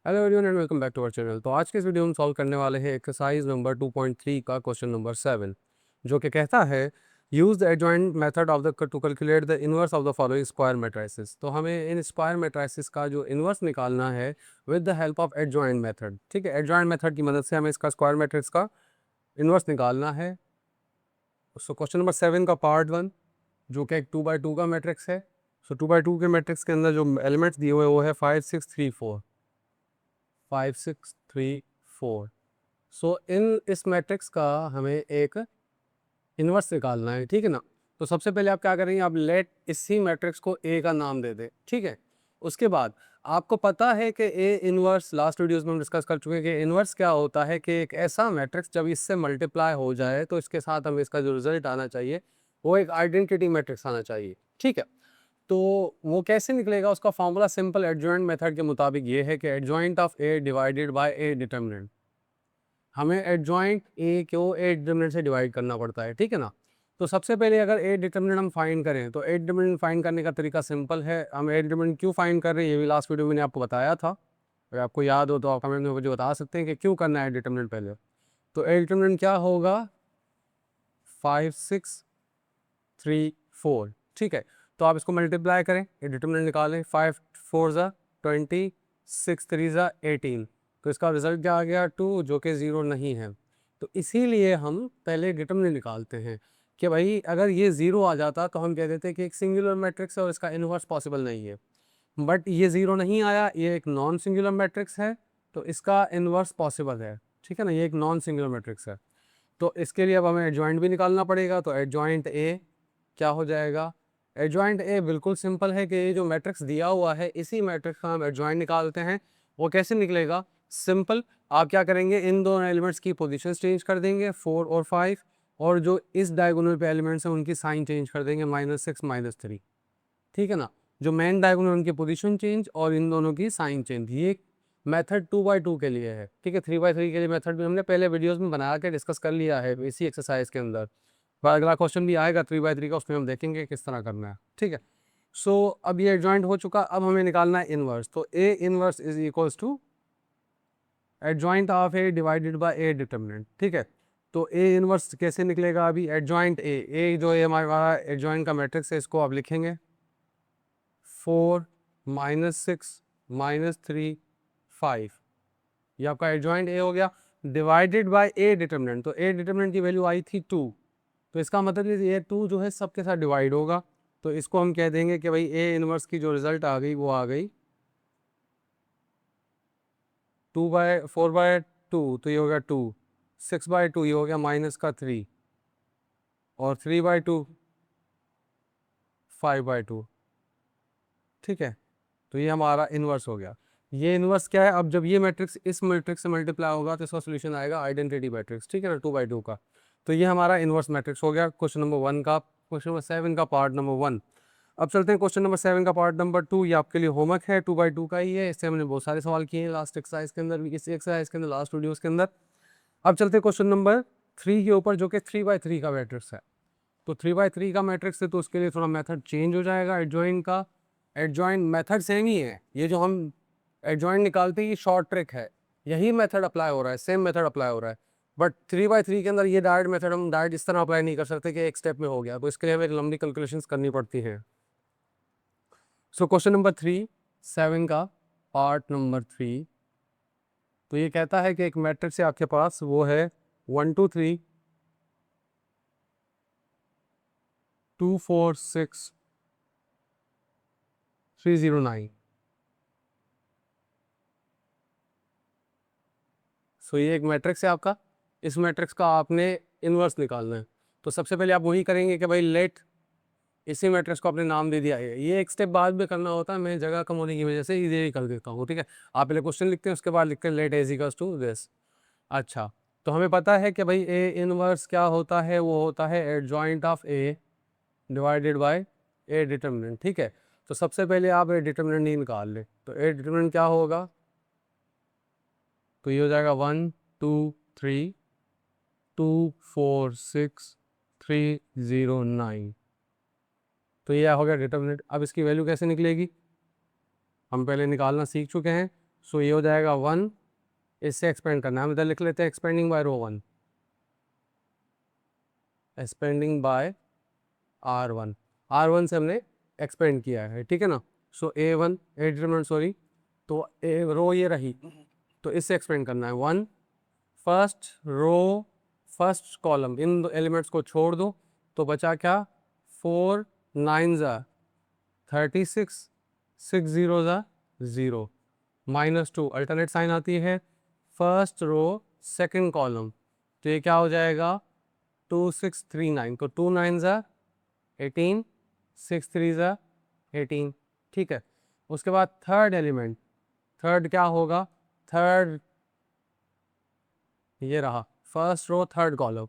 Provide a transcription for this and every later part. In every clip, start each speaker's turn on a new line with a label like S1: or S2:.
S1: Hello everyone and welcome back to our channel. तो आज के इस वीडियो में सॉल्व करने वाले हैं एक्सरसाइज नंबर 2.3 का क्वेश्चन नंबर 7, जो कि कहता है use the adjoint method of the two calculate the inverse of the following square matrices. तो हमें इन स्क्वायर मैट्रिसेस का जो इनवर्स निकालना है with the help of adjoint method. ठीक है, एडजॉइंट मेथड की मदद से हमें इसका स्क्वायर मैट्रिक्स का इनवर्स निकालना है। सो क्वेश्चन नंबर 7 का पार्ट 1, जो कि एक 2x2 का मैट्रिक्स है। सो 2x2 के मैट्रिक्स के अंदर जो एलिमेंट्स दिए हुए वो है 5 6 3 4। सो इन इस मैट्रिक्स का हमें एक इन्वर्स निकालना है, ठीक है ना। तो सबसे पहले आप क्या करेंगे, आप लेट इसी मैट्रिक्स को ए का नाम दे दें, ठीक है। उसके बाद आपको पता है कि ए इन्वर्स लास्ट वीडियोस में हम डिस्कस कर चुके हैं कि इन्वर्स क्या होता है, कि एक ऐसा मैट्रिक्स जब इससे मल्टीप्लाई हो जाए तो इसके साथ हमें इसका जो रिजल्ट आना चाहिए वो एक आइडेंटिटी मैट्रिक्स आना चाहिए, ठीक है। तो वो कैसे निकलेगा, उसका फॉर्मूला सिंपल एडजॉइंट मेथड के मुताबिक ये है कि adjoint of A divided by A determinant. हमें एडजॉइंट ए को ए डिटर्मिनेंट से डिवाइड करना पड़ता है, ठीक है ना। तो सबसे पहले अगर ए डिटर्मिनेंट हम फाइंड करें तो ए डिटर्मिनेंट फाइंड करने का तरीका सिंपल है। हम ए डिटर्मिनेंट क्यों फाइंड कर रहे हैं ये भी लास्ट वीडियो में मैंने आपको बताया था। अगर आपको याद हो तो आप कमेंट में मुझे बता सकते हैं कि क्यों करना है डिटर्मिनेंट पहले। तो ए डिटर्मिनेंट क्या होगा, 5 6 3 4, ठीक है। तो आप इसको मल्टीप्लाई करें, ये डिटर्मिनेंट निकालें। 5 4 ज़ा 20, 6 3 ज़ा 18। तो इसका रिजल्ट क्या आ गया, 2, जो कि 0 नहीं है। तो इसीलिए हम पहले डिटर्मिनेंट निकालते हैं कि भाई अगर ये 0 आ जाता तो हम कह देते कि एक सिंगुलर मैट्रिक्स है और इसका इन्वर्स पॉसिबल नहीं है। बट ये 0 नहीं आया, ये एक नॉन सिंगुलर मैट्रिक्स है तो इसका इन्वर्स पॉसिबल है, ठीक है ना। ये एक नॉन सिंगुलर मैट्रिक्स है। तो इसके लिए अब हमें एडजॉइंट भी निकालना पड़ेगा। तो एडजॉइंट ए क्या हो जाएगा, एडजॉइंट ए बिल्कुल सिंपल है कि ये जो मैट्रिक्स दिया हुआ है इसी मैट्रिक्स का हम एडजॉइंट निकालते हैं। वो कैसे निकलेगा, सिंपल। आप क्या करेंगे, इन दोनों एलिमेंट्स की पोजीशन चेंज कर देंगे 4 और 5, और जो इस डायगोनल पे एलिमेंट्स हैं उनकी साइन चेंज कर देंगे -6 -3, ठीक है ना। जो मेन डायगोनल उनकी पोजीशन चेंज और इन दोनों की साइन चेंज। ये मेथड 2x2 के लिए है, ठीक है। 3x3 के लिए मेथड भी हमने पहले वीडियोस में बना के डिस्कस कर लिया है इसी एक्सरसाइज के अंदर। पर अगला क्वेश्चन भी आएगा 3x3 का, उसमें हम देखेंगे किस तरह करना है, ठीक है। सो अब ये जॉइंट हो चुका, अब हमें निकालना है इनवर्स। तो A inverse is equals to adjoint of A divided by A determinant, ठीक है। तो ए इनवर्स कैसे निकलेगा, अभी एडजॉइंट ए जो है हमारा एडजॉइंट का मैट्रिक्स है, इसको आप लिखेंगे 4 -6 -3 5। ये आपका एडजॉइंट ए हो गया, डिवाइडेड बाय ए डिटर्मिनेंट। तो ए डिटर्मिनेंट की वैल्यू आई थी 2, तो इसका मतलब ये 2 जो है सबके साथ डिवाइड होगा। तो इसको हम कह देंगे कि भाई ए इनवर्स की जो रिजल्ट आ गई वो आ गई 2/4/2, तो ये हो गया 2। 6/2 ये हो गया -3, और 3/2 5/2, ठीक है। तो ये हमारा इन्वर्स हो गया। ये इन्वर्स क्या है, अब जब ये मैट्रिक्स इस मैट्रिक्स से मल्टीप्लाई होगा तो इसका सोल्यूशन आएगा आइडेंटिटी मैट्रिक्स, ठीक है ना, 2/2 का। तो ये हमारा इन्वर्स मैट्रिक्स हो गया क्वेश्चन नंबर 1 का, क्वेश्चन नंबर 7 का पार्ट नंबर 1। अब चलते हैं क्वेश्चन नंबर 7 का पार्ट नंबर 2। ये आपके लिए होमवर्क है, 2/2 का ही है। इससे हमने बहुत सारे सवाल किए हैं लास्ट एक्सरसाइज के अंदर भी, इस एक्सरसाइज के अंदर, लास्ट वीडियोस के अंदर। अब चलते हैं क्वेश्चन नंबर 3 के ऊपर, जो कि 3/3 का मैट्रिक्स है। तो 3/3 का मैट्रिक्स है तो उसके लिए थोड़ा मेथड चेंज हो जाएगा एडजॉइन का। एडजॉइन मेथड सेम ही है, ये जो हम एडजॉइन निकालते हैं ये शॉर्ट ट्रिक है, यही मेथड अप्लाई हो रहा है, सेम मेथड अप्लाई हो रहा है। बट 3/3 के अंदर ये डायरेक्ट मेथड हम डायरेक्ट इस तरह अप्लाई नहीं कर सकते कि एक स्टेप में हो गया, तो इसके लिए हमें लंबी कैलकुलेशंस करनी पड़ती हैं। सो क्वेश्चन नंबर 3 7 का पार्ट नंबर 3। तो ये कहता है कि एक मैट्रिक्स है आपके पास, वो है 1 2 3 2 4 6 3 0 9। सो ये एक मैट्रिक्स है आपका, इस मैट्रिक्स का आपने इन्वर्स निकालना है। तो सबसे पहले आप वही करेंगे कि भाई लेट इसी मैट्रिक्स को आपने नाम दे दिया है। ये एक स्टेप बाद में करना होता है, मैं जगह कम होने की वजह से इधर ही कर देता हूँ, ठीक है। आप पहले क्वेश्चन लिखते हैं, उसके बाद लिखते हैं let as equals to this. अच्छा, तो हमें पता है कि भाई ए इनवर्स क्या होता है, वो होता है adjoint of A divided by A determinant, ठीक है। तो सबसे पहले आप ए डिटर्मिनेंट नहीं निकाल ले, तो ए डिटर्मिनेंट क्या होगा, तो ये हो जाएगा 1 2 3 2 4 6 3 0 9। तो ये हो गया डिटर्मिनेंट। अब इसकी वैल्यू कैसे निकलेगी, हम पहले निकालना सीख चुके हैं। सो ये हो जाएगा 1, इससे एक्सपेंड करना है, हम इधर लिख लेते हैं एक्सपेंडिंग बाय रो 1, एक्सपेंडिंग बाय R1, R1 से हमने एक्सपेंड किया है, ठीक है ना। सो A1 ए डिटरमिनेंट सॉरी, तो ए रो ये रही, तो इससे एक्सपेंड करना है 1, फर्स्ट रो फर्स्ट कॉलम, इन एलिमेंट्स को छोड़ दो तो बचा क्या, 4 9 ज़ा 36, 6 0 ज़ा 0, -2 अल्टरनेट साइन आती है, फर्स्ट रो सेकंड कॉलम, तो ये क्या हो जाएगा 2 6 3 9, तो 2 9 ज़ा 18, 6 3 ज़ा 18, ठीक है। उसके बाद थर्ड एलिमेंट, थर्ड क्या होगा, थर्ड ये रहा फर्स्ट रो थर्ड कॉलम,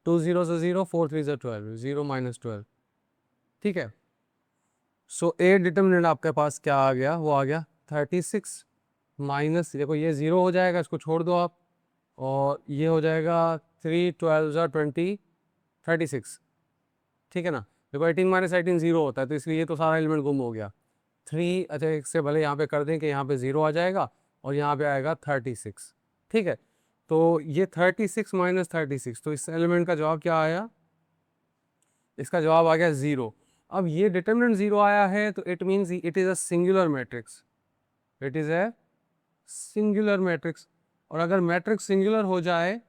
S1: 2 0 से 0, 4 3 से 12, 0 -12, ठीक है। सो ए डिटर्मिनेंट आपके पास क्या आ गया, वो आ गया 36 माइनस, देखो ये 0 हो जाएगा, इसको छोड़ दो आप, और ये हो जाएगा 3 12 20 36, ठीक है ना। देखो 18 माइनस 18 0 होता है, तो इसलिए ये तो सारा एलिमेंट गुम हो गया। 3 अच्छा एक से भले यहाँ पे कर दें कि यहाँ पे 0 आ जाएगा और यहाँ पे आएगा 36, ठीक है। तो ये 36 माइनस 36, तो इस एलिमेंट का जवाब क्या आया, इसका जवाब आ गया 0। अब ये डिटरमिनेंट 0 आया है तो it means it is a singular matrix, it is a singular matrix. और अगर मैट्रिक्स सिंगुलर हो जाए,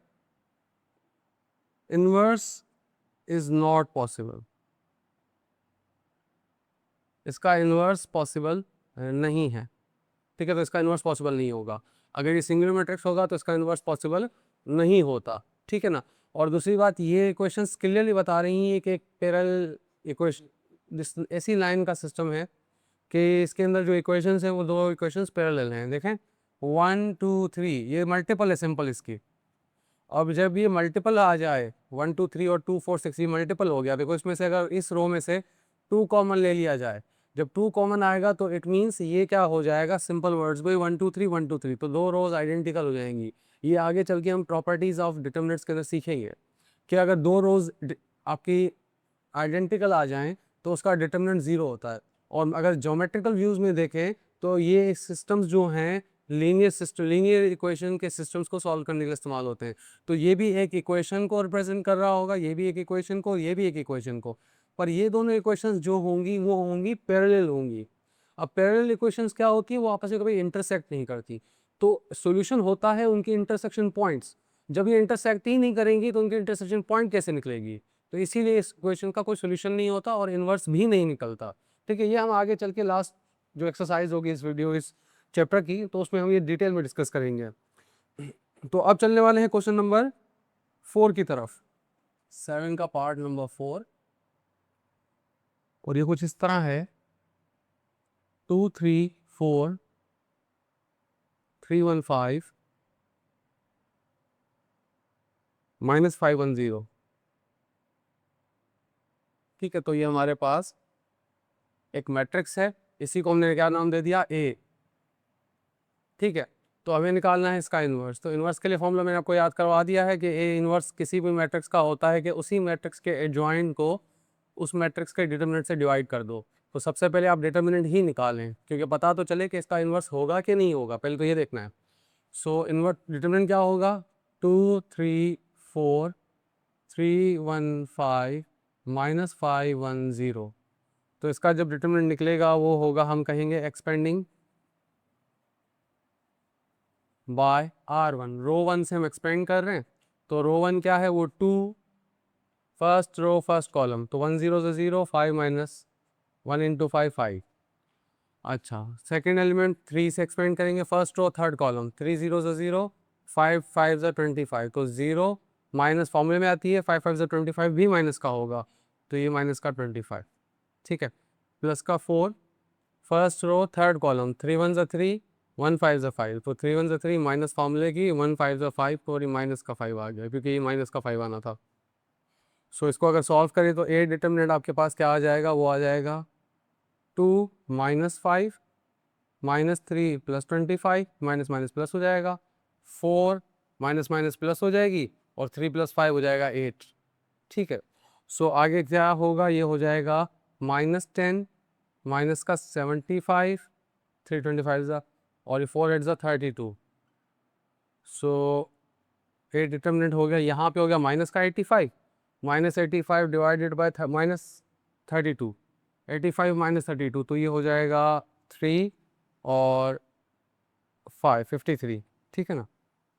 S1: इनवर्स इज नॉट पॉसिबल, इसका इनवर्स पॉसिबल नहीं है, ठीक है। तो इसका इनवर्स पॉसिबल नहीं होगा, अगर ये सिंगुलर मैट्रिक्स होगा तो इसका इनवर्स पॉसिबल नहीं होता, ठीक है ना। और दूसरी बात, ये इक्वेशंस क्लियरली बता रही हैं कि एक पैरेलल इक्वेशन, ऐसी लाइन का सिस्टम है कि इसके अंदर जो इक्वेशंस हैं वो दो इक्वेशंस पैरेलल हैं, देखें 1 2 3, ये मल्टीपल है सिंपल इसकी। अब जब ये मल्टीपल आ जाए 1 2 3 और 2 4 6, ये मल्टीपल हो गया, देखो इसमें से अगर इस रो में से 2 कॉमन ले लिया जाए, जब 2 कॉमन आएगा तो इट मीन्स ये क्या हो जाएगा, सिंपल वर्ड्स भाई 1 2 3 1 2 3, तो दो रोज आइडेंटिकल हो जाएंगी। ये आगे चल के हम प्रॉपर्टीज ऑफ डिटर्मिनेंट्स के अंदर सीखेंगे कि अगर दो रोज आपकी आइडेंटिकल आ जाएं तो उसका डिटर्मिनेंट 0 होता है। और अगर ज्योमेट्रिकल व्यूज में देखें तो ये सिस्टम्स जो हैं लीनियर सिस्टम, लीनियर इक्वेशन के सिस्टम्स को सॉल्व करने के लिए इस्तेमाल होते हैं। तो ये भी एक इक्वेशन को रिप्रेजेंट कर रहा होगा, ये भी एक इक्वेशन को, ये भी एक इक्वेशन को, पर ये दोनों इक्वेशंस जो होंगी वो होंगी पैरेलल होंगी। अब पैरेलल इक्वेशंस क्या होती है, वो आपस में कभी इंटरसेक्ट नहीं करती, तो सॉल्यूशन होता है उनकी इंटरसेक्शन पॉइंट्स। जब ये इंटरसेक्ट ही नहीं करेंगी तो उनकी इंटरसेक्शन पॉइंट कैसे निकलेगी, तो इसीलिए इस क्वेश्चन का कोई सोल्यूशन नहीं होता और इन्वर्स भी नहीं निकलता, ठीक है। ये हम आगे चल के लास्ट जो एक्सरसाइज होगी इस वीडियो इस चैप्टर की, तो उसमें हम ये डिटेल में डिस्कस करेंगे। तो अब चलने वाले हैं क्वेश्चन नंबर 4 की तरफ, 7 का पार्ट नंबर 4, और ये कुछ इस तरह है 2 3 4 3 1 5 -5 1 0, ठीक है। तो ये हमारे पास एक मैट्रिक्स है, इसी को हमने क्या नाम दे दिया, ए, ठीक है। तो हमें निकालना है इसका इन्वर्स, तो इन्वर्स के लिए फॉर्मूला मैंने आपको याद करवा दिया है कि ए इन्वर्स किसी भी मैट्रिक्स का होता है कि उसी मैट्रिक्स के एडजॉइंट को उस मैट्रिक्स के डिटरमिनेंट से डिवाइड कर दो। तो सबसे पहले आप डिटरमिनेंट ही निकालें, क्योंकि पता तो चले कि इसका इन्वर्स होगा कि नहीं होगा, पहले तो ये देखना है। सो इन्वर्स डिटरमिनेंट क्या होगा, 2 3 4 3 1 5 -5 1 0, तो इसका जब डिटरमिनेंट निकलेगा वो होगा, हम कहेंगे एक्सपेंडिंग बाय R1, रो 1 से हम एक्सपेंड कर रहे हैं, तो रो 1 क्या है, वो 2 फर्स्ट रो फर्स्ट कॉलम, तो 1 0 से 0, 5 माइनस 1 इंटू 5 5। अच्छा, सेकेंड एलिमेंट 3 से एक्सपेंड करेंगे, फर्स्ट रो थर्ड कॉलम, 3 0 से 0, 5 5 से 25, तो 0 माइनस फॉर्मूले में आती है 5 5 से 25 भी माइनस का होगा, तो ये माइनस का 25, ठीक है। प्लस का 4 फर्स्ट रो थर्ड कॉलम, 3 1 से 3 1 5 से 5, तो 3 1 से 3 माइनस फॉर्मूले की 1 5 से 5, तो ये माइनस का 5 आ गया क्योंकि ये माइनस का 5 आना था। सो इसको अगर सॉल्व करें तो ए डिटर्मिनेंट आपके पास क्या आ जाएगा, वो आ जाएगा 2 -5 -3 प्लस 25, माइनस माइनस प्लस हो जाएगा, 4 माइनस माइनस प्लस हो जाएगी, और 3 + 5 हो जाएगा 8, ठीक है। सो आगे क्या होगा, ये हो जाएगा -10 माइनस का 75, 3 25 ज़ा और ये 4 8 32। सो ए डिटर्मिनेंट हो गया, यहाँ पे हो गया माइनस का 85, minus 85 divided by minus 32, 85 minus 32, तो ये हो जाएगा 3 और 5 53, ठीक है ना।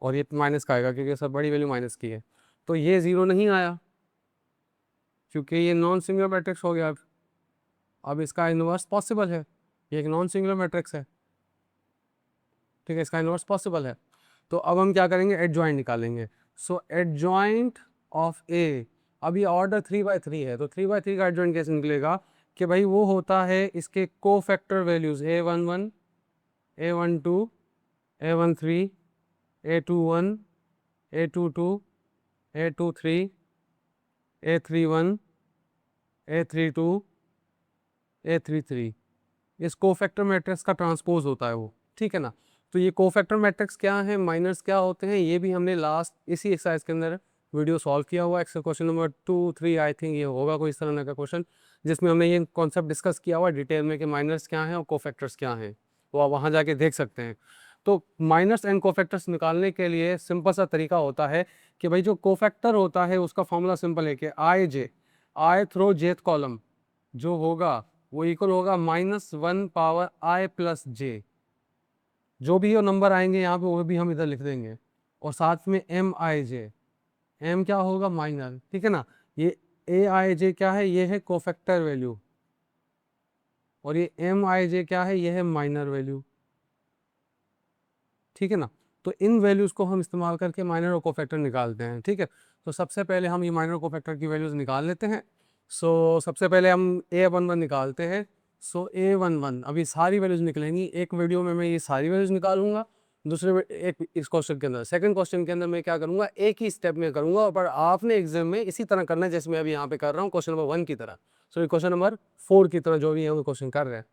S1: और ये माइनस का आएगा क्योंकि सब बड़ी वैल्यू माइनस की है, तो ये ज़ीरो नहीं आया क्योंकि ये नॉन सिंगुलर मैट्रिक्स हो गया। अब इसका इन्वर्स पॉसिबल है, ये एक नॉन सिंगुलर मैट्रिक्स है, ठीक है, इसका इन्वर्स पॉसिबल है। तो अब हम क्या करेंगे, एडजॉइंट निकालेंगे। सो एडजॉइंट ऑफ ए, अब ये ऑर्डर 3/3 है, तो 3/3 का एडजॉइंट कैसे निकलेगा कि भाई वो होता है इसके cofactor values A11, A12, A13, A21, A22, A23, A31, A32, A33, इस कोफैक्टर मैट्रिक्स का ट्रांसपोज होता है वो, ठीक है ना। तो ये कोफैक्टर मैट्रिक्स क्या है, माइनर्स क्या होते हैं, ये भी हमने लास्ट इसी एक्सरसाइज के अंदर वीडियो सॉल्व किया हुआ, exercise question number 2 3 I think ये होगा कोई इस तरह का क्वेश्चन, जिसमें हमने ये कॉन्सेप्ट डिस्कस किया हुआ डिटेल में कि माइनर्स क्या हैं और कोफैक्टर्स क्या हैं, तो आप वहाँ जाके देख सकते हैं। तो माइनर्स एंड कोफैक्टर्स निकालने के लिए सिंपल सा तरीका होता है कि भाई जो कोफैक्टर होता है उसका फॉर्मूला सिंपल है कि आई जे, आई थ्रो जेथ कॉलम जो होगा वो इक्वल होगा -1 पावर आई प्लस जे, जो भी ये नंबर आएंगे यहाँ पे वो भी हम इधर लिख देंगे, और साथ में एम आई जे, एम क्या होगा माइनर, ठीक है ना। ये ए आई जे क्या है, ये है कोफैक्टर वैल्यू, और ये एम आई जे क्या है, ये है माइनर वैल्यू, ठीक है ना। तो इन वैल्यूज को हम इस्तेमाल करके माइनर और कोफैक्टर निकालते हैं, ठीक है। तो सबसे पहले हम ये माइनर और कोफैक्टर की वैल्यूज निकाल लेते हैं। सो सबसे पहले हम A11 निकालते हैं। सो A11 अभी सारी वैल्यूज निकलेंगी, एक वीडियो में मैं ये सारी वैल्यूज निकालूंगा, एक इस क्वेश्चन के अंदर, सेकंड क्वेश्चन के अंदर मैं क्या करूंगा, एक ही स्टेप में करूंगा, पर आपने एग्जाम में इसी तरह करना है जैसे मैं अभी यहाँ पे कर रहा हूँ क्वेश्चन नंबर 1 की तरह, सॉरी क्वेश्चन नंबर 4 की तरह, जो भी हम क्वेश्चन कर रहे हैं।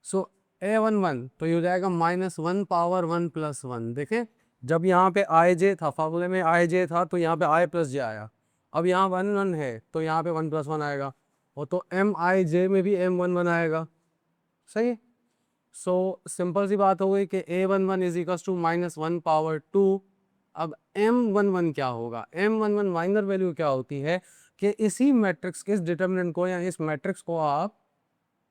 S1: सो A11 तो ये हो जाएगा -1 पावर 1 प्लस 1, देखें जब यहाँ पे आई जे था, फार्मूले में आई जे था तो यहाँ पे आई प्लस जे आया, अब यहाँ 1 1 है तो यहाँ पे 1 प्लस 1 आएगा, और तो एम आई जे में भी M11 आएगा, सही है। सो सिंपल सी बात हो गई कि A11 is equal to -1 power 2। अब M11 क्या होगा, M11 माइनर वैल्यू क्या होती है कि इसी मैट्रिक्स के इस डिटर्मिनेंट को या इस मैट्रिक्स को आप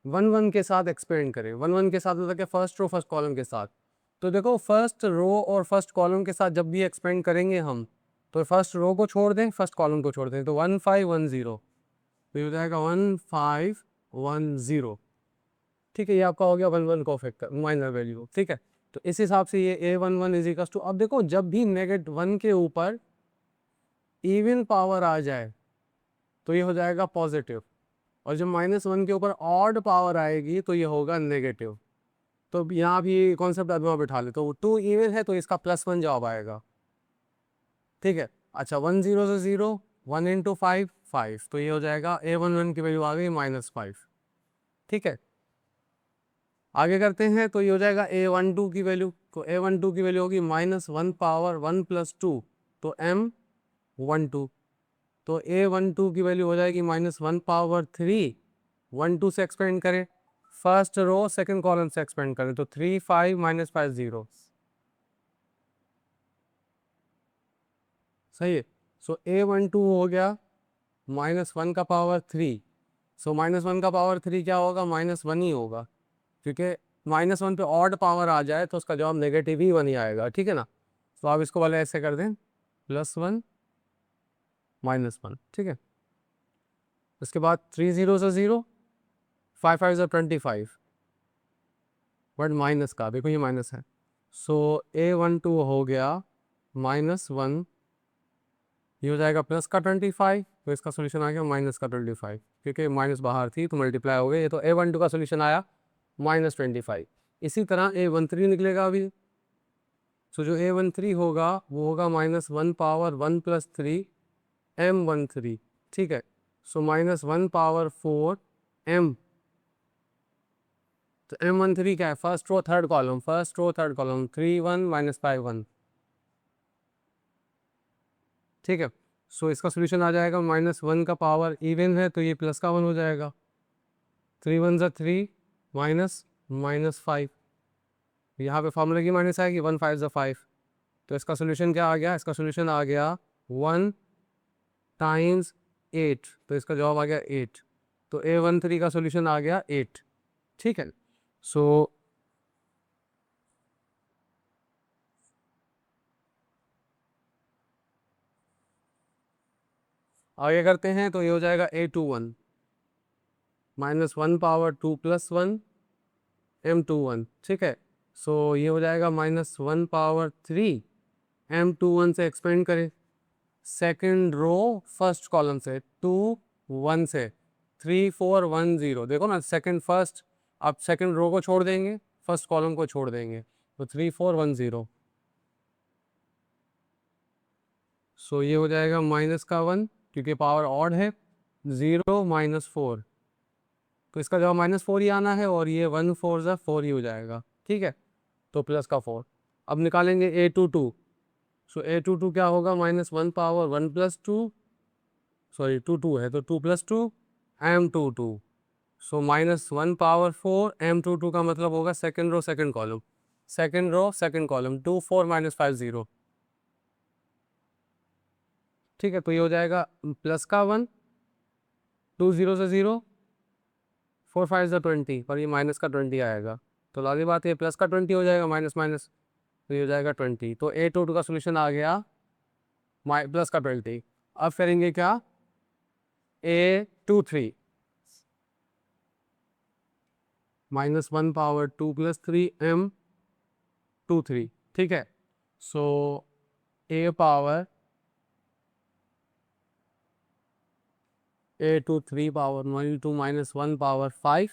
S1: 1 1 के साथ एक्सपेंड करें, 1 1 के साथ मतलब कि फर्स्ट रो फर्स्ट कॉलम के साथ। तो देखो फर्स्ट रो और फर्स्ट कॉलम के साथ जब भी एक्सपेंड करेंगे हम, तो फर्स्ट रो को छोड़ दें, फर्स्ट कॉलम को छोड़ दें, तो 1510, तो ये हो जाएगा 1510, ठीक है। ये आपका हो गया 1 1 कोफैक्टर माइनर वैल्यू, ठीक है। तो इस हिसाब से ये A11 इज इक्वल टू, अब देखो जब भी -1 के ऊपर इवन पावर आ जाए तो ये हो जाएगा पॉजिटिव, और जब -1 के ऊपर ऑड पावर आएगी तो ये होगा नेगेटिव। तो यहाँ भी कॉन्सेप्ट आदमी बिठा ले, तो 2 इवन है तो इसका +1 जवाब आएगा, ठीक है। अच्छा 1 0 से 0, 1 इंटू 5 5, तो ये हो जाएगा A11 की वैल्यू आ गई -5, ठीक है। आगे करते हैं तो ये हो जाएगा A12 की वैल्यू, तो A12 की वैल्यू होगी -1 पावर 1 प्लस 2, तो M12, तो A12 की वैल्यू हो जाएगी -1 पावर 3, 1 2 से एक्सपेंड करें, फर्स्ट रो सेकंड कॉलम से एक्सपेंड करें, तो 3 5 -5 0, सही है। सो A12 हो गया -1 का पावर 3, सो -1 का पावर 3 क्या होगा, -1 ही होगा, क्योंकि -1 पे ऑड पावर आ जाए तो उसका जवाब नेगेटिव ही 1 ही आएगा, ठीक है ना। तो आप इसको वाले ऐसे कर दें, +1 -1, ठीक है। उसके बाद 3 0 से 0, 5 5 से 25, बट माइनस का, देखो ये माइनस है। सो A12 हो गया -1, ये हो जाएगा प्लस का 25, तो इसका सोल्यूशन आ गया माइनस का 25, क्योंकि माइनस बाहर थी तो मल्टीप्लाई हो गया, ये तो A12 का सोल्यूशन आया -25। इसी तरह A13 निकलेगा अभी। सो जो A13 होगा वो होगा -1 पावर 1 प्लस 3 M13, ठीक है। सो -1 पावर 4 M, तो M13 क्या है, first row third column, first row third column, 3 1 -5 1, ठीक है। सो इसका सोल्यूशन आ जाएगा -1 का पावर इवन है तो ये प्लस का 1 हो जाएगा, 3 1 ज़ा 3 -5, यहाँ पे फॉर्मूले की माइनस आएगी, 1 5 ज़ा 5, तो इसका सोल्यूशन क्या आ गया, इसका सोल्यूशन आ गया 1 टाइम्स 8, तो इसका जवाब आ गया 8। तो A13 का सोल्यूशन आ गया 8। ठीक है, सो आगे करते हैं। तो ये हो जाएगा A21 minus 1 power 2 plus 1 M21। ठीक है, सो ये हो जाएगा माइनस 1 पावर 3 M21 से एक्सपेंड करें सेकंड रो फर्स्ट कॉलम से 2 1 से 3 4 1 0, देखो ना सेकंड फर्स्ट, आप सेकंड रो को छोड़ देंगे, फर्स्ट कॉलम को छोड़ देंगे, तो 3 4 1 0। सो ये हो जाएगा माइनस का 1, क्योंकि पावर ऑड है, 0 माइनस 4, तो इसका जवाब माइनस 4 ही आना है, और ये 1 4 ज़ा 4 ही हो जाएगा। ठीक है, तो प्लस का 4। अब निकालेंगे A22। सो A22 क्या होगा, माइनस 1 पावर 1 प्लस 2, सॉरी 2 2 है तो 2 plus 2 M22। So minus 1 power 4 M22 का मतलब होगा second row second column, second row second column 2 4 minus 5 0। ठीक है, तो ये हो जाएगा प्लस का 1, 2 0 से 0, 4 5 ज़ा 20, पर ये माइनस का 20 आएगा, तो लाली बात है प्लस का 20 हो जाएगा, माइनस माइनस, तो ये हो जाएगा 20। तो A22 का सोल्यूशन आ गया प्लस का 20। अब करेंगे क्या, A23 minus 1 power 2 plus 3 M23। ठीक है, so A power A23 power 1 minus 1 power 5।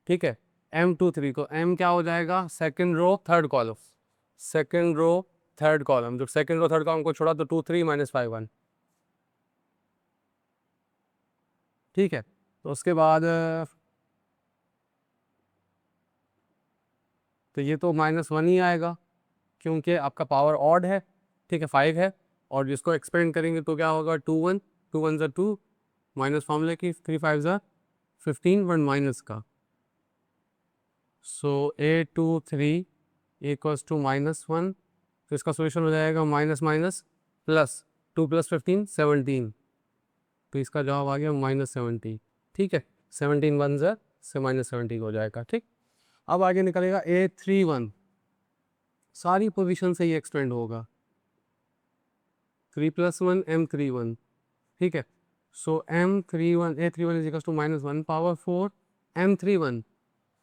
S1: ठीक है, M23 को M क्या हो जाएगा, second row third column, second row third column, जो सेकंड रो थर्ड कॉलम को छोड़ा तो 2 3 माइनस 5 1। ठीक है, तो उसके बाद तो ये तो माइनस 1 ही आएगा, क्योंकि आपका पावर ऑड है। ठीक है, 5 है, और जिसको एक्सपेंड करेंगे तो क्या होगा, 2 1, 2 1 ज़ा 2, माइनस फॉर्मूले की 3 5 ज़ा 15 1 माइनस का। सो A23 इक्वल्स टू माइनस 1, तो इसका सोल्यूशन हो जाएगा माइनस माइनस प्लस, 2 प्लस 15 17, तो इसका जवाब आ गया माइनस 70। ठीक है, 17 1 ज़ा से माइनस 70 हो जाएगा। ठीक, अब आगे निकलेगा A31, सारी पोजीशन से ये एक्सटेंड होगा, 3 प्लस 1 M31। ठीक है, so M31 A31 is equals to minus 1 power 4 M31,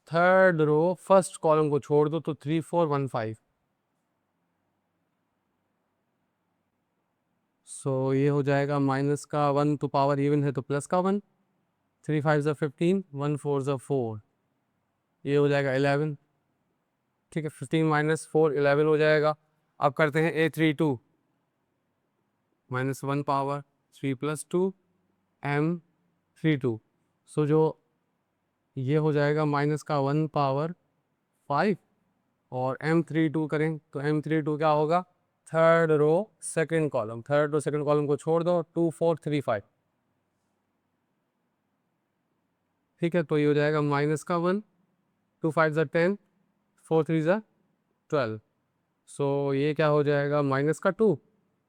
S1: third row first column को छोड़ दो तो 3 4 1 5। सो ये हो जाएगा माइनस का 1 तो पावर इवन है तो प्लस का 1, 3 5 ज़ा 15, 1 4 ज़ा 4, ये हो जाएगा 11। ठीक है, 15 माइनस 4 11 हो जाएगा। अब करते हैं A32 minus 1 power 3 plus 2 M32। सो जो ये हो जाएगा माइनस का 1 पावर 5, और M32 करें तो M32 क्या होगा, third row second column, third row second column को छोड़ दो 2 4 3 5। ठीक है, तो ये हो जाएगा माइनस का 1, 2 5 ज़ा 10, 4 3 ज़ा 12। सो ये क्या हो जाएगा, माइनस का 2,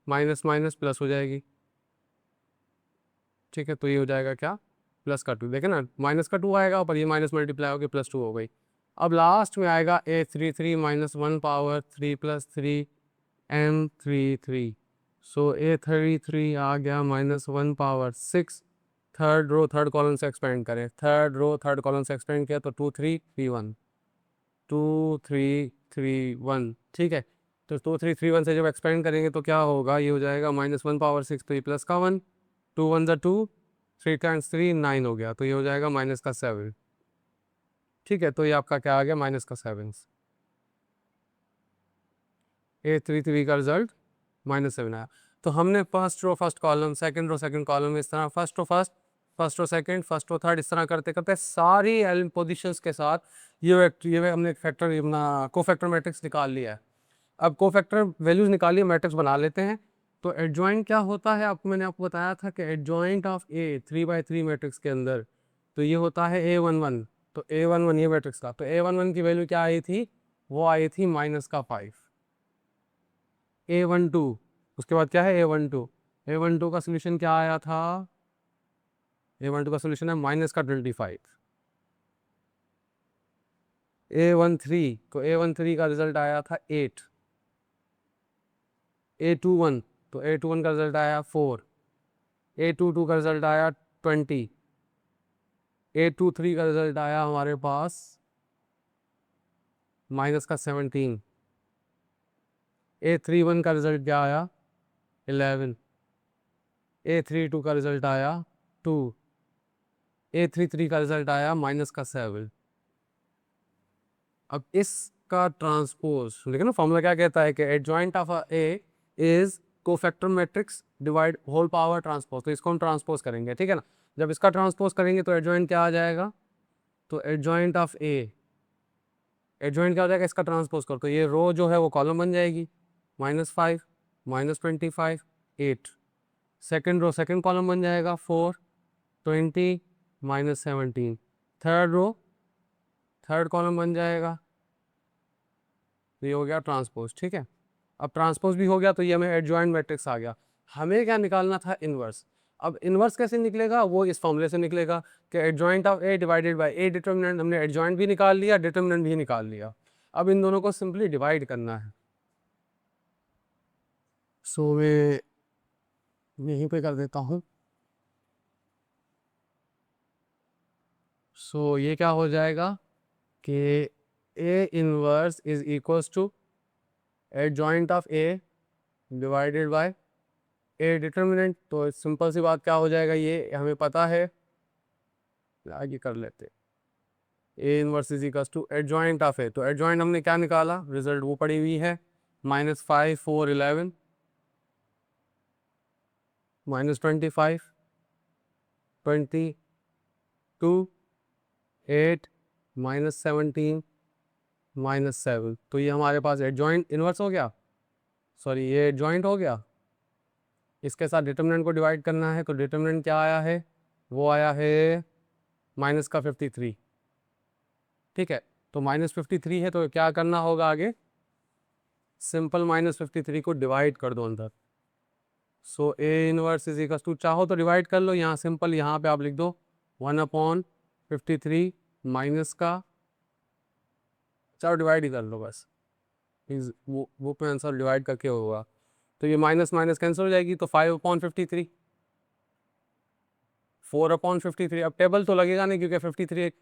S1: माइनस माइनस प्लस हो जाएगी। ठीक है, तो ये हो जाएगा क्या, प्लस का 2, देखें ना माइनस का 2 आएगा, पर ये माइनस मल्टीप्लाई होकर प्लस 2 हो गई। अब लास्ट में आएगा A33 minus 1 power 3 plus 3 M33। So A33 आ गया minus 1 power 6, third row third column से एक्सपेंड करें, थर्ड रो थर्ड कॉलम से एक्सपेंड किया तो 2 3 3 1, 2 3 3 1। ठीक है, तो 2 3 3 1 से जब एक्सपेंड करेंगे तो क्या होगा, ये हो जाएगा माइनस 1 पावर 6, तो ये प्लस का 1, 2 1 ज़ा 2, 3 टाइम्स 3 9 हो गया, तो ये हो जाएगा माइनस का 7। ठीक है, तो ये आपका क्या आ गया, माइनस का 7। A33 का रिजल्ट माइनस 7 आया। तो हमने first row first column, second row second column, इस तरह first row first, first row second, first row third, इस तरह करते करते सारी एल पोजिशंस के साथ ये हमने एक फैक्टर अपना कोफैक्टर मैट्रिक्स निकाल लिया है। अब कोफैक्टर वैल्यूज निकालिए, मैट्रिक्स बना लेते हैं। तो एडजॉइंट क्या होता है, आपको मैंने बताया था कि adjoint of A 3 by 3 matrix के अंदर, तो ये होता है A11, तो A11 ये मैट्रिक्स का, तो A11 की वैल्यू क्या आई थी, वो आई थी -5। A12 उसके बाद क्या है, A12 का सोल्यूशन क्या आया था, A12 का सोल्यूशन है -25। A13 तो A13 का रिजल्ट आया था 8। A21 तो A21 का रिजल्ट आया 4। A22 का रिजल्ट आया 20। A23 का रिजल्ट आया हमारे पास -17। A31 का रिजल्ट क्या आया, 11। A32 का रिजल्ट आया 2। A33 का रिजल्ट आया -7। अब इसका ट्रांसपोज देखिए ना, फॉर्मूला क्या कहता है कि adjoint of A is cofactor matrix divide whole power transpose. तो इसको हम ट्रांसपोज करेंगे, ठीक है ना। जब इसका ट्रांसपोज करेंगे तो एडजॉइंट क्या आ जाएगा, तो एडजॉइंट ऑफ ए, एडजॉइंट क्या हो जाएगा, इसका ट्रांसपोज करो तो ये रो जो है वो कॉलम बन जाएगी, -5 -25 8। सेकेंड रो सेकेंड कॉलम बन जाएगा 4 20 -17। थर्ड रो थर्ड कॉलम बन जाएगा, तो ये हो गया ट्रांसपोज, ठीक है। अब ट्रांसपोज भी हो गया तो ये हमें एडजॉइंट मैट्रिक्स आ गया। हमें क्या निकालना था, इनवर्स। अब इनवर्स कैसे निकलेगा, वो इस फॉर्मूले से निकलेगा कि adjoint of A divided by A determinant. हमने एडजॉइंट भी निकाल लिया, डिटर्मिनेंट भी निकाल लिया। अब इन दोनों को सिंपली डिवाइड करना है। सो मैं यहीं पे कर देता हूँ। सो ये क्या हो जाएगा कि A inverse is equals to adjoint of A divided by A determinant. तो सिंपल सी बात क्या हो जाएगा, ये हमें पता है, आगे कर लेते। A inverse is equals to adjoint of A, तो एडजॉइंट हमने क्या निकाला, रिजल्ट वो पड़ी हुई है, -5 4 11 -25 22 8 -17 -7। तो ये हमारे पास एडजॉइंट इनवर्स हो गया, सॉरी ये एडजॉइंट हो गया। इसके साथ डिटर्मिनेंट को डिवाइड करना है, तो डिटर्मिनेंट क्या आया है, वो आया है -53, ठीक है। तो -53 है, तो क्या करना होगा आगे, सिंपल -53 को डिवाइड कर दो अंदर। So A inverse is equal to, चाहो तो डिवाइड कर लो, यहाँ सिंपल यहाँ पे आप लिख दो 1/53 माइनस का, चाहो डिवाइड ही कर लो बस, प्लीज वो पे आंसर डिवाइड करके होगा। तो ये माइनस माइनस कैंसिल हो जाएगी, तो 5/53 4/53। अब टेबल तो लगेगा नहीं क्योंकि 53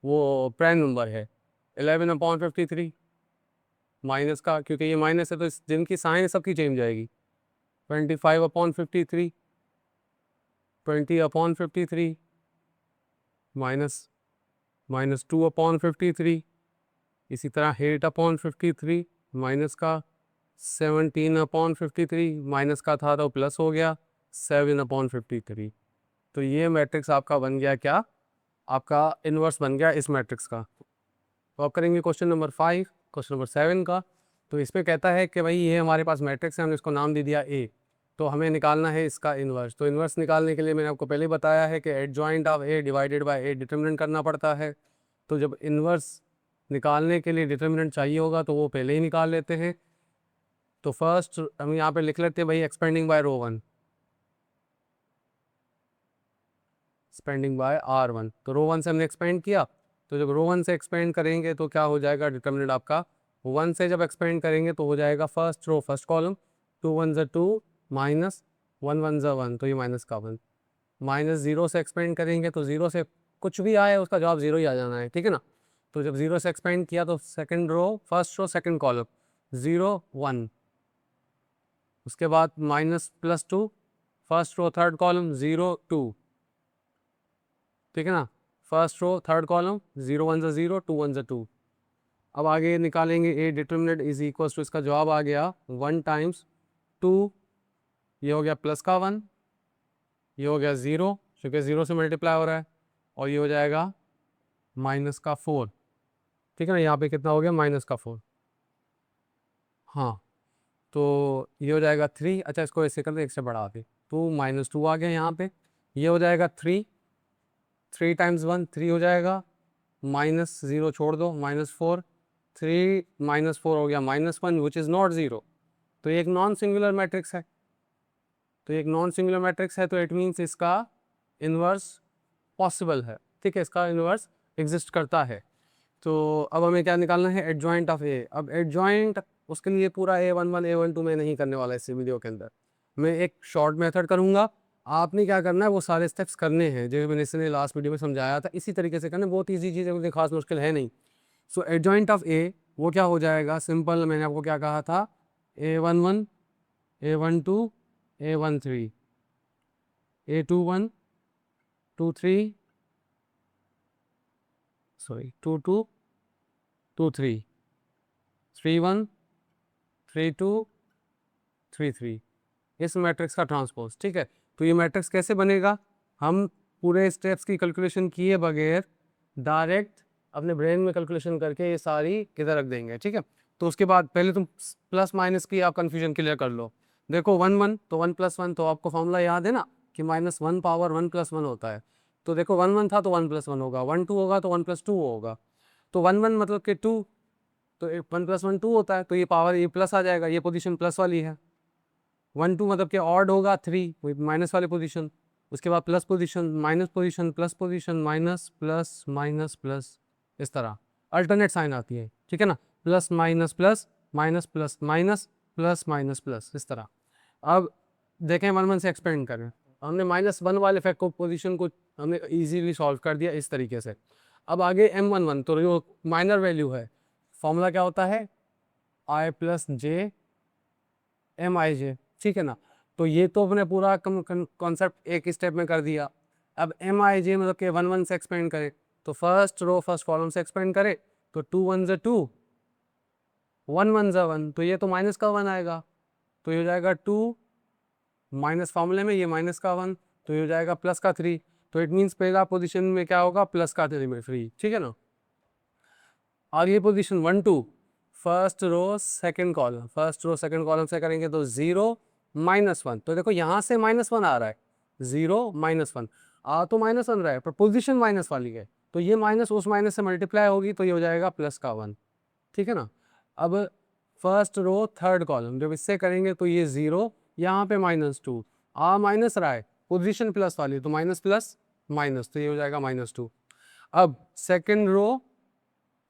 S1: वो प्राइम नंबर है। 11/53 माइनस का, क्योंकि ये माइनस है तो जिनकी साइन सबकी चेंज जाएगी। 25/53 20/53 माइनस -2/53। इसी तरह 8/53 माइनस का 17/53 माइनस का था तो प्लस हो गया 7/53। तो ये मैट्रिक्स आपका बन गया क्या, आपका इन्वर्स बन गया इस मैट्रिक्स का। तो अब करेंगे क्वेश्चन नंबर 5, क्वेश्चन नंबर 7 का। तो इसमें कहता है कि भाई ये हमारे पास मैट्रिक्स है, हमने इसको नाम दे दिया ए, तो हमें निकालना है इसका इन्वर्स। तो इन्वर्स निकालने के लिए मैंने आपको पहले ही बताया है कि adjoint of A divided by A determinant करना पड़ता है। तो जब इन्वर्स निकालने के लिए डिटर्मिनेंट चाहिए होगा तो वो पहले ही निकाल लेते हैं। तो फर्स्ट हम यहाँ पे लिख लेते हैं भाई एक्सपेंडिंग बाय रो 1, एक्सपेंडिंग बाय R1। तो रो 1 से हमने एक्सपेंड किया, तो जब रो 1 से एक्सपेंड करेंगे तो क्या हो जाएगा, डिटर्मिनेंट आपका 1 से जब एक्सपेंड करेंगे तो हो जाएगा फर्स्ट रो फर्स्ट कॉलम 2 1 ज़ा 2 माइनस 1 1 ज़ा 1, तो ये माइनस का 1। माइनस 0 से एक्सपेंड करेंगे तो 0 से कुछ भी आए उसका जवाब 0 ही आ जाना है, ठीक है ना। तो जब 0 से एक्सपेंड किया तो second row first row second column 0 1, उसके बाद -+2 फर्स्ट रो थर्ड कॉलम 0 2, ठीक है ना। फर्स्ट रो थर्ड कॉलम 0 1 ज़ा 0 2 1 ज़ा 2। अब आगे निकालेंगे A determinant is equal to, इसका जवाब आ गया 1 टाइम्स 2, ये हो गया प्लस का 1, ये हो गया 0 क्योंकि 0 से मल्टीप्लाई हो रहा है, और ये हो जाएगा माइनस का 4, ठीक है ना। यहाँ पे कितना हो गया, -4। हाँ, तो ये हो जाएगा 3। अच्छा इसको ऐसे कर दे, इससे बढ़ा दे, 2 -2 आ गया यहाँ पे, ये हो जाएगा 3, 3 टाइम्स 1 3 हो जाएगा, माइनस 0 छोड़ दो, -4, 3 -4 हो गया -1 विच इज़ नॉट 0। तो ये एक नॉन सिंगुलर मैट्रिक्स है, तो एक नॉन सिंगुलर मैट्रिक्स है, तो इट मीन्स इसका इन्वर्स पॉसिबल है, ठीक है, इसका इन्वर्स एग्जिस्ट करता है। तो अब हमें क्या निकालना है, एडजॉइंट ऑफ ए। अब एडजॉइंट, उसके लिए पूरा A11 A12 में नहीं करने वाला इस वीडियो के अंदर, मैं एक शॉर्ट मेथड करूँगा। आपने क्या करना है, वो सारे स्टेप्स करने हैं जो मैंने इसने लास्ट वीडियो में समझाया था, इसी तरीके से करना, बहुत ईजी चीज़ है, कोई खास मुश्किल है नहीं। सो एडजॉइंट ऑफ ए वो क्या हो जाएगा, सिंपल, मैंने आपको क्या कहा था, A11 A12 A13 A21 23 sorry 22 23 31 32 33, इस मैट्रिक्स का ट्रांसपोज, ठीक है। तो ये मैट्रिक्स कैसे बनेगा, हम पूरे स्टेप्स की कैलकुलेशन किए बगैर डायरेक्ट अपने ब्रेन में कैलकुलेशन करके ये सारी किधर रख देंगे, ठीक है। तो उसके बाद पहले तुम प्लस माइनस की आप कन्फ्यूजन क्लियर कर लो। देखो 1 1 तो 1 + 1, तो आपको फॉर्मूला याद है ना कि -1 पावर 1 + 1 होता है। तो देखो 1 1 था तो 1 + 1 होगा, 1 2 होगा तो 1 + 2 होगा। तो 1 1 मतलब कि 2, तो 1 + 1 2 होता है, तो ये पावर ये प्लस आ जाएगा, ये पोजीशन प्लस वाली है। 1 2 मतलब कि ऑड होगा 3, वही माइनस वाले पोजीशन, उसके बाद plus position, minus position, plus position, minus plus minus plus, इस तरह अल्टरनेट साइन आती है, ठीक है ना, plus minus plus minus plus minus plus minus plus, इस तरह। अब देखें 1 1 से एक्सपेंड करें, हमने -1 वाले इफेक्ट को पोजीशन को हमने इजीली सॉल्व कर दिया इस तरीके से। अब आगे M11, तो जो माइनर वैल्यू है, फॉर्मूला क्या होता है, I + J MIJ, ठीक है ना। तो ये तो अपने पूरा कॉन्सेप्ट एक स्टेप में कर दिया। अब MIJ मतलब कि 1 1 से एक्सपेंड करें, तो फर्स्ट रो फर्स्ट कॉलम से एक्सपेंड करें, तो 2 1 ज़ा 2, 1 1 ज़ा 1, तो ये तो माइनस का 1 आएगा, तो ये हो जाएगा 2 माइनस, फॉर्मूले में ये माइनस का 1, तो ये हो जाएगा प्लस का 3। तो इट मीन्स पहला पोजीशन में क्या होगा, प्लस का 3, ठीक है ना। और ये position 1 2, first row second column, first row second column से करेंगे तो 0 -1, तो देखो यहाँ से -1 आ रहा है, 0 -1 आ तो -1 रहा है, पर पोजीशन माइनस वाली है, तो ये माइनस उस माइनस से मल्टीप्लाई होगी, तो ये हो जाएगा प्लस का 1, ठीक है ना। अब फर्स्ट रो थर्ड कॉलम जब इससे करेंगे तो ये 0, यहाँ पे -2 आ माइनस रहा है, पोजीशन प्लस वाली, तो माइनस प्लस माइनस, तो ये हो जाएगा -2। अब सेकेंड रो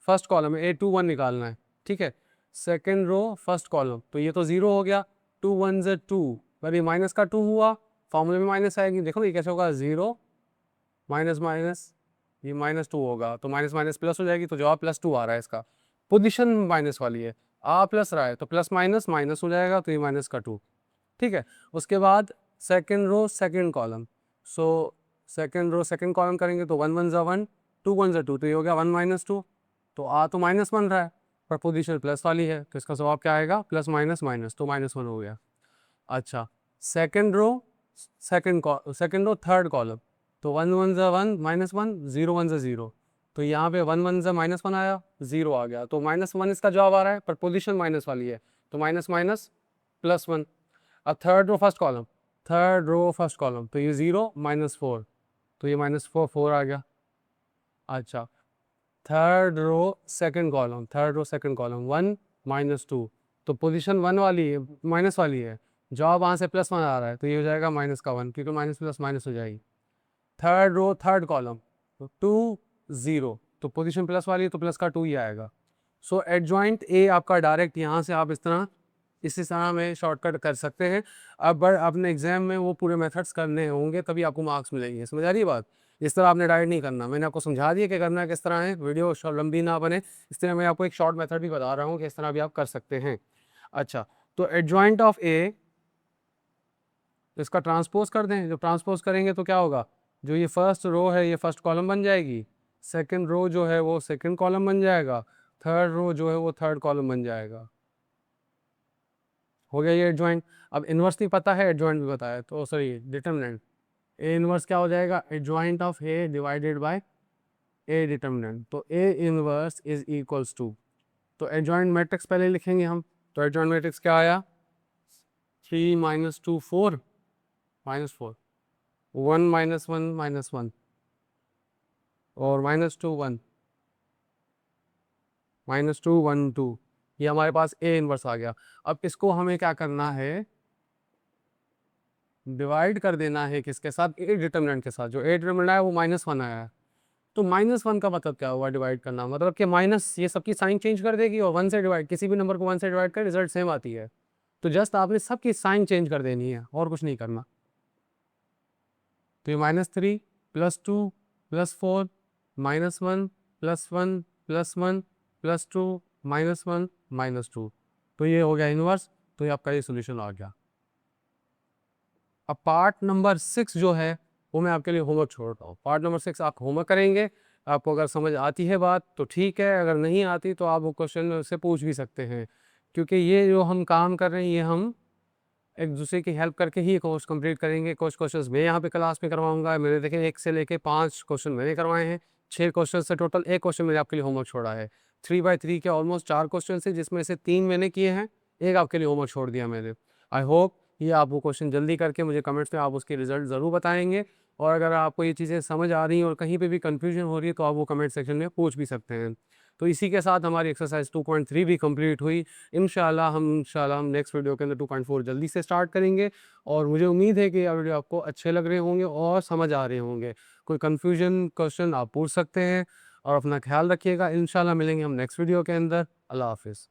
S1: फर्स्ट कॉलम में A21 निकालना है, ठीक है, सेकेंड रो फर्स्ट कॉलम, तो ये तो 0 हो गया, 2 1 ज़ा 2, पर ये माइनस का 2 हुआ, फॉर्मूले में माइनस आएगी, देखो ना ये कैसे होगा, 0 माइनस माइनस, ये -2 होगा, तो माइनस माइनस प्लस हो जाएगी, तो जवाब +2 आ रहा है इसका, पोजीशन माइनस वाली है, आ प्लस रहा है, तो प्लस माइनस माइनस हो जाएगा, तो ये माइनस का 2, ठीक है। उसके बाद second row second column, so second row second column करेंगे तो 1 1 ज़ा 1, 2 1 ज़ा 2, तो ये हो गया 1 - 2, तो आ तो माइनस बन रहा है, पर पोजीशन प्लस वाली है, तो इसका जवाब क्या आएगा, प्लस माइनस माइनस, तो -1 हो गया। अच्छा, second row second row third column, तो 1 1 ज़ा 1 -1, 0 1 ज़ा 0, तो यहाँ पे 1 1 ज़ा -1 आया, 0 आ गया, तो -1 इसका जवाब आ रहा है, पर पोजीशन माइनस वाली है, तो माइनस माइनस +1। अब third row first column, third row first column, तो ये 0 -4, तो ये -4 4 आ गया। अच्छा, third row second column, third row second column, 1 -2, तो पोजीशन 1 वाली है, माइनस वाली है, जवाब वहाँ से +1 आ रहा है, तो ये हो जाएगा माइनस का 1, क्योंकि माइनस प्लस माइनस हो जाएगी। थर्ड रो थर्ड कॉलम, तो 2 0, तो पोजीशन प्लस वाली है, तो प्लस का 2 ही आएगा। सो एडजॉइंट ए आपका डायरेक्ट यहाँ से आप इस तरह इसी तरह में शॉर्टकट कर सकते हैं। अब बट अपने एग्जाम में वो पूरे मेथड्स करने होंगे, तभी आपको मार्क्स मिलेंगे, समझ आ रही है बात। इस तरह आपने डायरेक्ट नहीं करना, मैंने आपको समझा दिया कि करना किस तरह है, वीडियो लंबी ना बने, इस तरह मैं आपको एक शॉर्ट मेथड भी बता रहा हूँ कि इस तरह भी आप कर सकते हैं। अच्छा, तो एडजॉइंट ऑफ ए, तो इसका ट्रांसपोज कर दें, जब ट्रांसपोज करेंगे तो क्या होगा, जो ये फर्स्ट रो है ये फर्स्ट कॉलम बन जाएगी, सेकंड रो जो है वो सेकंड कॉलम बन जाएगा, थर्ड रो जो है वो थर्ड कॉलम बन जाएगा। हो गया ये एडजॉइंट। अब इन्वर्स नहीं पता है, एडजॉइंट भी पता है, तो सॉरी डिटर्मिनेंट, ए इन्वर्स क्या हो जाएगा, adjoint of A divided by A determinant, तो A inverse is equals to, तो एडजॉइंट मैट्रिक्स पहले लिखेंगे हम, तो एडजॉइंट मैट्रिक्स क्या आया, 3 -2 4 -4, 1 -1 -1, और -2 1, -2 1 2, ये हमारे पास ए इनवर्स आ गया। अब इसको हमें क्या करना है, डिवाइड कर देना है किसके साथ, ए डिटर्मिनेंट के साथ। जो ए डिटर्मिनेंट आया वो -1 आया है, तो -1 का मतलब क्या हुआ डिवाइड करना, मतलब कि माइनस ये सबकी साइन चेंज कर देगी और 1 से डिवाइड, किसी भी नंबर को 1 से डिवाइड कर रिजल्ट सेम आती है। तो जस्ट आपने सबकी साइन चेंज कर देनी है और कुछ नहीं करना। तो ये -3 +2 +4 -1 +1 +1 +2 -1 -2, तो ये हो गया इनवर्स। तो ये आपका ये सोल्यूशन आ गया। अब पार्ट नंबर 6 जो है वो मैं आपके लिए होमवर्क छोड़ता हूँ। पार्ट नंबर 6 आप होमवर्क करेंगे, आपको अगर समझ आती है बात तो ठीक है, अगर नहीं आती तो आप वो क्वेश्चन से पूछ भी सकते हैं, क्योंकि ये जो हम काम कर रहे हैं ये हम एक दूसरे की हेल्प करके ही कोर्स कंप्लीट करेंगे। कुछ क्वेश्चंस मैं यहाँ पे क्लास में करवाऊंगा, मेरे देखें 1 से लेके 5 क्वेश्चन मैंने करवाए हैं, 6 क्वेश्चन से टोटल, एक क्वेश्चन मैंने आपके लिए होमवर्क छोड़ा है। 3/3 के ऑलमोस्ट 4 क्वेश्चन से, जिसमें से 3 मैंने किए हैं, एक आपके लिए होमवर्क छोड़ दिया मैंने। आई होप ये आप वो क्वेश्चन जल्दी करके मुझे कमेंट्स में आप उसके रिजल्ट ज़रूर बताएंगे, और अगर आपको ये चीज़ें समझ आ रही हैं और कहीं पे भी कन्फ्यूजन हो रही है तो आप वो कमेंट सेक्शन में पूछ भी सकते हैं। तो इसी के साथ हमारी एक्सरसाइज 2.3 भी कंप्लीट हुई। इंशाल्लाह हम नेक्स्ट वीडियो के अंदर 2.4 जल्दी से स्टार्ट करेंगे, और मुझे उम्मीद है कि ये वीडियो आपको अच्छे लग रहे होंगे और समझ आ रहे होंगे। कोई कन्फ्यूजन क्वेश्चन आप पूछ सकते हैं, और अपना ख्याल रखिएगा। इंशाल्लाह मिलेंगे हम नेक्स्ट वीडियो के अंदर। अल्लाह हाफ़िज़।